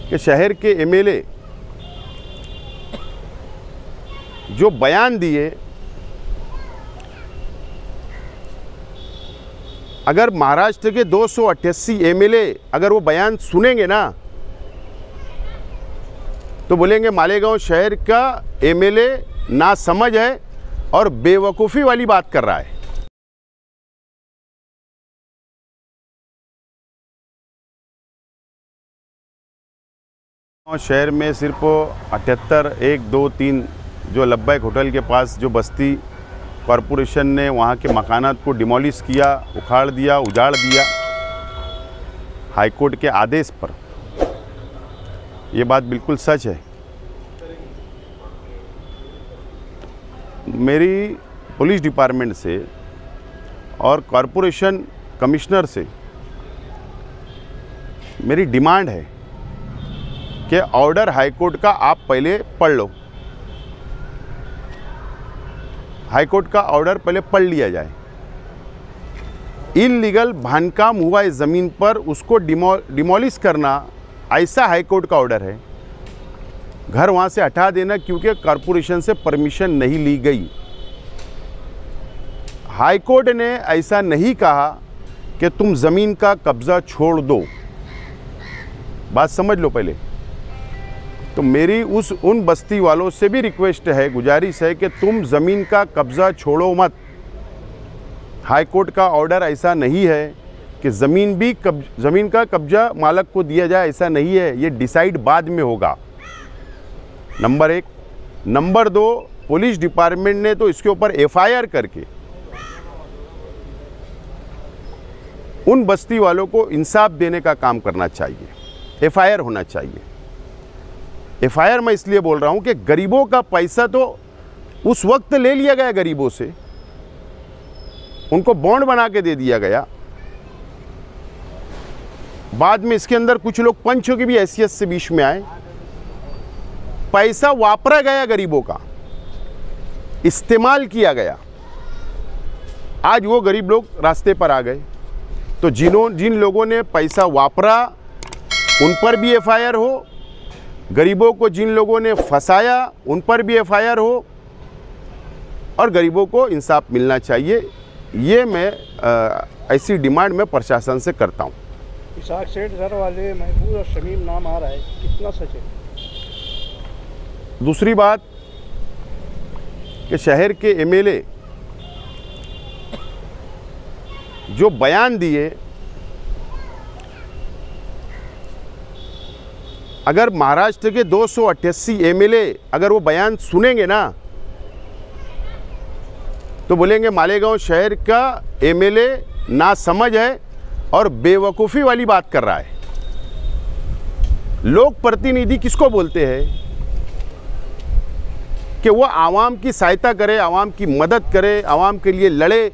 कि शहर के एमएलए जो बयान दिए, अगर महाराष्ट्र के 288 एमएलए अगर वो बयान सुनेंगे ना तो बोलेंगे मालेगांव शहर का एमएलए नासमझ है और बेवकूफ़ी वाली बात कर रहा है। शहर में सिर्फ 78 1 2 3 जो लब्बैक होटल के पास जो बस्ती कॉरपोरेशन ने वहाँ के मकानात को डिमोलिश किया, उखाड़ दिया, उजाड़ दिया हाईकोर्ट के आदेश पर, ये बात बिल्कुल सच है। मेरी पुलिस डिपार्टमेंट से और कॉरपोरेशन कमिश्नर से मेरी डिमांड है कि ऑर्डर हाईकोर्ट का आप पहले पढ़ लो, हाईकोर्ट का ऑर्डर पहले पढ़ लिया जाए। इल्लीगल बांधकाम हुआ इस ज़मीन पर, उसको डिमोलिश करना ऐसा हाईकोर्ट का ऑर्डर है। घर वहाँ से हटा देना क्योंकि कॉरपोरेशन से परमिशन नहीं ली गई। हाईकोर्ट ने ऐसा नहीं कहा कि तुम ज़मीन का कब्ज़ा छोड़ दो, बात समझ लो पहले। तो मेरी उन बस्ती वालों से भी रिक्वेस्ट है, गुजारिश है कि तुम ज़मीन का कब्ज़ा छोड़ो मत। हाईकोर्ट का ऑर्डर ऐसा नहीं है कि ज़मीन का कब्ज़ा मालक को दिया जाए, ऐसा नहीं है। ये डिसाइड बाद में होगा, नंबर 1। नंबर 2, पुलिस डिपार्टमेंट ने तो इसके ऊपर एफआईआर करके उन बस्ती वालों को इंसाफ देने का काम करना चाहिए। एफआईआर होना चाहिए। एफआईआर मैं इसलिए बोल रहा हूं कि गरीबों का पैसा तो उस वक्त ले लिया गया, गरीबों से उनको बॉन्ड बना के दे दिया गया। बाद में इसके अंदर कुछ लोग पंचों की भी हैसियत से बीच में आए। पैसा वापरा गया, गरीबों का इस्तेमाल किया गया। आज वो गरीब लोग रास्ते पर आ गए। तो जिन लोगों ने पैसा वापरा उन पर भी एफआईआर हो, गरीबों को जिन लोगों ने फंसाया उन पर भी एफआईआर हो, और गरीबों को इंसाफ मिलना चाहिए। ये मैं ऐसी डिमांड मैं प्रशासन से करता हूँ। इसाक सेठ घर वाले महफूज और शमीम नाम आ रहा है, कितना सच है? दूसरी बात कि शहर के एमएलए जो बयान दिए, अगर महाराष्ट्र के 288 एमएलए अगर वो बयान सुनेंगे ना तो बोलेंगे मालेगांव शहर का एमएलए नासमझ है और बेवकूफ़ी वाली बात कर रहा है। लोक प्रतिनिधि किसको बोलते हैं कि वो आवाम की सहायता करे, आवाम की मदद करे, आवाम के लिए लड़े।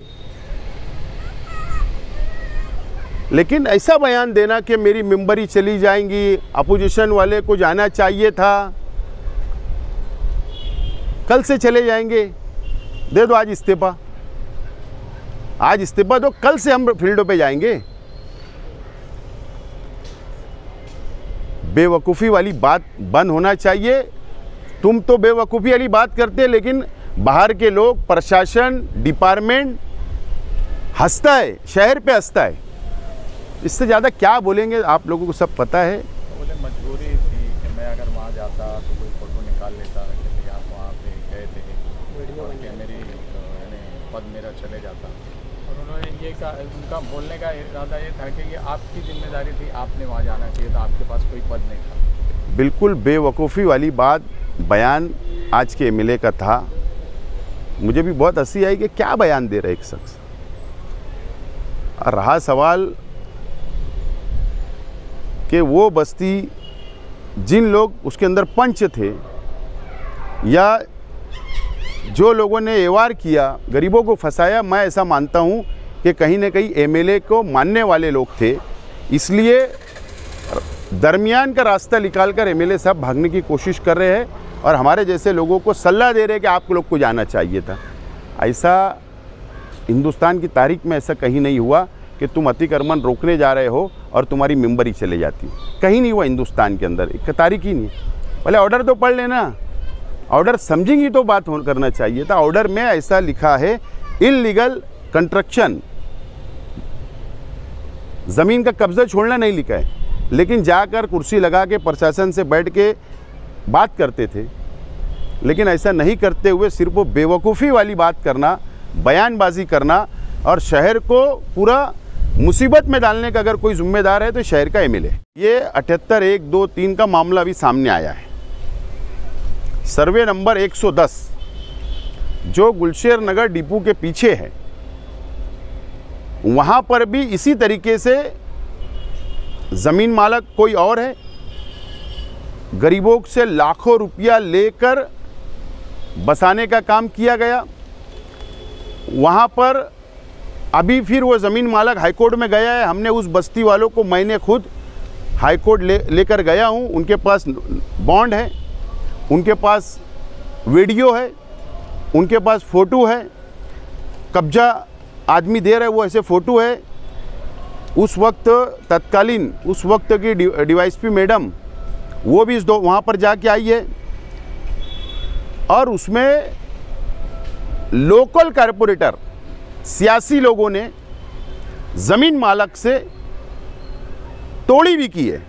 लेकिन ऐसा बयान देना कि मेरी मेंबरी चली जाएंगी, अपोजिशन वाले को जाना चाहिए था, कल से चले जाएंगे, दे दो आज इस्तीफा, आज इस्तीफा दो, कल से हम फील्डों पे जाएंगे। बेवकूफ़ी वाली बात बंद होना चाहिए। तुम तो बेवकूफ़ी वाली बात करते, लेकिन बाहर के लोग, प्रशासन, डिपार्टमेंट हंसता है, शहर पे हंसता है। इससे ज़्यादा क्या बोलेंगे, आप लोगों को सब पता है। बोले मजबूरी थी कि मैं अगर वहाँ जाता तो कोई फ़ोटो निकाल लेता कि आप वहाँ पे गए थे और कि मेरी पद मेरा चले जाता। और उन्होंने ये कहा, उनका बोलने का इरादा ये था कि ये आपकी जिम्मेदारी थी, आपने वहाँ जाना चाहिए था, आपके पास कोई पद नहीं था। बिल्कुल बेवकूफ़ी वाली बात बयान आज के एमएलए का था। मुझे भी बहुत हंसी आई कि क्या बयान दे रहा है एक शख्स। और रहा सवाल कि वो बस्ती जिन लोग उसके अंदर पंच थे या जो लोगों ने एवार किया, गरीबों को फंसाया, मैं ऐसा मानता हूँ कि कहीं ना कहीं एमएलए को मानने वाले लोग थे, इसलिए दरमियान का रास्ता निकालकर एमएलए साहब भागने की कोशिश कर रहे हैं और हमारे जैसे लोगों को सलाह दे रहे हैं कि आप लोग को जाना चाहिए था। ऐसा हिंदुस्तान की तारीख में ऐसा कहीं नहीं हुआ। कि तुम अतिक्रमण रोकने जा रहे हो और तुम्हारी मेंबरी चले जाती है। कहीं नहीं हुआ हिंदुस्तान के अंदर, एक तारीख ही नहीं है। पहले ऑर्डर तो पढ़ लेना, ऑर्डर समझेंगी तो बात करना चाहिए था। ऑर्डर में ऐसा लिखा है इल्लीगल कंस्ट्रक्शन, ज़मीन का कब्जा छोड़ना नहीं लिखा है, लेकिन जाकर कुर्सी लगा के प्रशासन से बैठ के बात करते थे। लेकिन ऐसा नहीं करते हुए सिर्फ वो बेवकूफ़ी वाली बात करना, बयानबाजी करना और शहर को पूरा मुसीबत में डालने का अगर कोई जिम्मेदार है तो शहर का एमएलए। ये 78-1-2-3 का मामला अभी सामने आया है। सर्वे नंबर 110 जो गुलशेर नगर डिपो के पीछे है, वहाँ पर भी इसी तरीके से ज़मीन मालक कोई और है, गरीबों से लाखों रुपया लेकर बसाने का काम किया गया। वहाँ पर अभी फिर वो ज़मीन मालक हाईकोर्ट में गया है। हमने उस बस्ती वालों को, मैंने खुद हाईकोर्ट लेकर गया हूँ। उनके पास बॉन्ड है, उनके पास वीडियो है, उनके पास फ़ोटो है, कब्जा आदमी दे रहा है वो ऐसे फ़ोटो है। उस वक्त तत्कालीन उस वक्त की डीवाईएसपी मैडम वो भी वहाँ पर जाके आई है और उसमें लोकल कारपोरेटर सियासी लोगों ने ज़मीन मालक से तोड़ी भी की है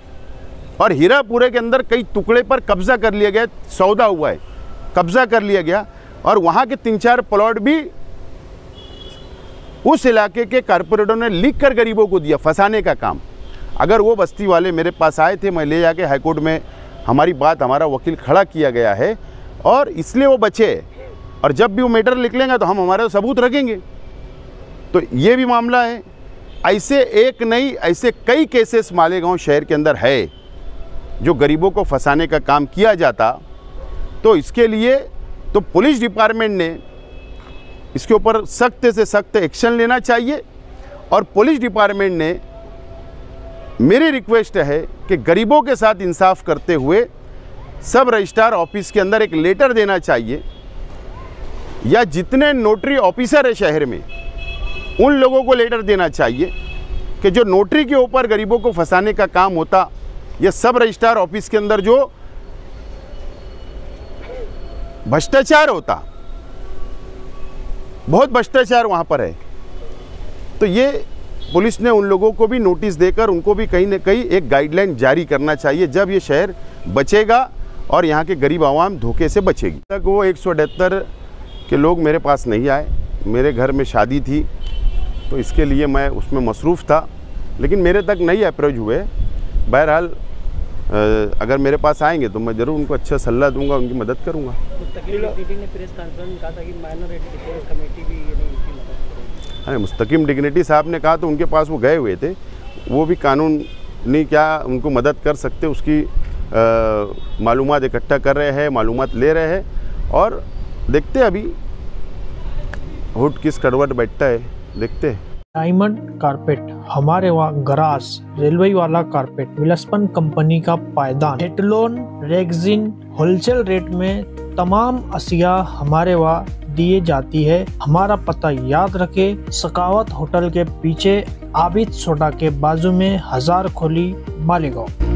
और हीरापुरे के अंदर कई टुकड़े पर कब्जा कर लिया गया, सौदा हुआ है, कब्जा कर लिया गया और वहाँ के 3-4 प्लॉट भी उस इलाके के कारपोरेटरों ने लिख कर गरीबों को दिया, फंसाने का काम। अगर वो बस्ती वाले मेरे पास आए थे, मैं ले जाके हाईकोर्ट में हमारी बात, हमारा वकील खड़ा किया गया है और इसलिए वो बचे। और जब भी वो मैटर लिख लेंगे तो हम हमारे सबूत रखेंगे। तो ये भी मामला है। ऐसे एक नहीं, ऐसे कई केसेस मालेगांव शहर के अंदर है जो गरीबों को फंसाने का काम किया जाता। तो इसके लिए तो पुलिस डिपार्टमेंट ने इसके ऊपर सख्त से सख्त एक्शन लेना चाहिए और पुलिस डिपार्टमेंट ने, मेरी रिक्वेस्ट है कि गरीबों के साथ इंसाफ करते हुए सब रजिस्ट्रार ऑफिस के अंदर एक लेटर देना चाहिए या जितने नोटरी ऑफिसर है शहर में उन लोगों को लेटर देना चाहिए कि जो नोटरी के ऊपर गरीबों को फंसाने का काम होता या सब रजिस्ट्रार ऑफिस के अंदर जो भ्रष्टाचार होता, बहुत भ्रष्टाचार वहाँ पर है, तो ये पुलिस ने उन लोगों को भी नोटिस देकर उनको भी कहीं न कहीं एक गाइडलाइन जारी करना चाहिए। जब ये शहर बचेगा और यहाँ के गरीब आवाम धोखे से बचेगी। तक वो 178 के लोग मेरे पास नहीं आए, मेरे घर में शादी थी तो इसके लिए मैं उसमें मसरूफ़ था, लेकिन मेरे तक नहीं अप्रोच हुए। बहरहाल अगर मेरे पास आएंगे तो मैं ज़रूर उनको अच्छा सलाह दूंगा, उनकी मदद करूंगा। अरे मुस्तकीम डिग्निटी साहब ने कहा तो उनके पास वो गए हुए थे, वो भी कानूनी क्या उनको मदद कर सकते उसकी मालूमात इकट्ठा कर रहे हैं, मालूमात ले रहे हैं और देखते हैं अभी हुड किस करवट बैठता है, देखते हैं। डायमंड कारपेट, हमारे वहाँ गराज, रेलवे वाला कारपेट, विलस्पन कंपनी का पायदान, हेटलोन, रेगजिन, होलसेल रेट में तमाम अशिया हमारे वहाँ दिए जाती है। हमारा पता याद रखे, सकावत होटल के पीछे, आबिद सोडा के बाजू में, हजार खोली, मालेगांव।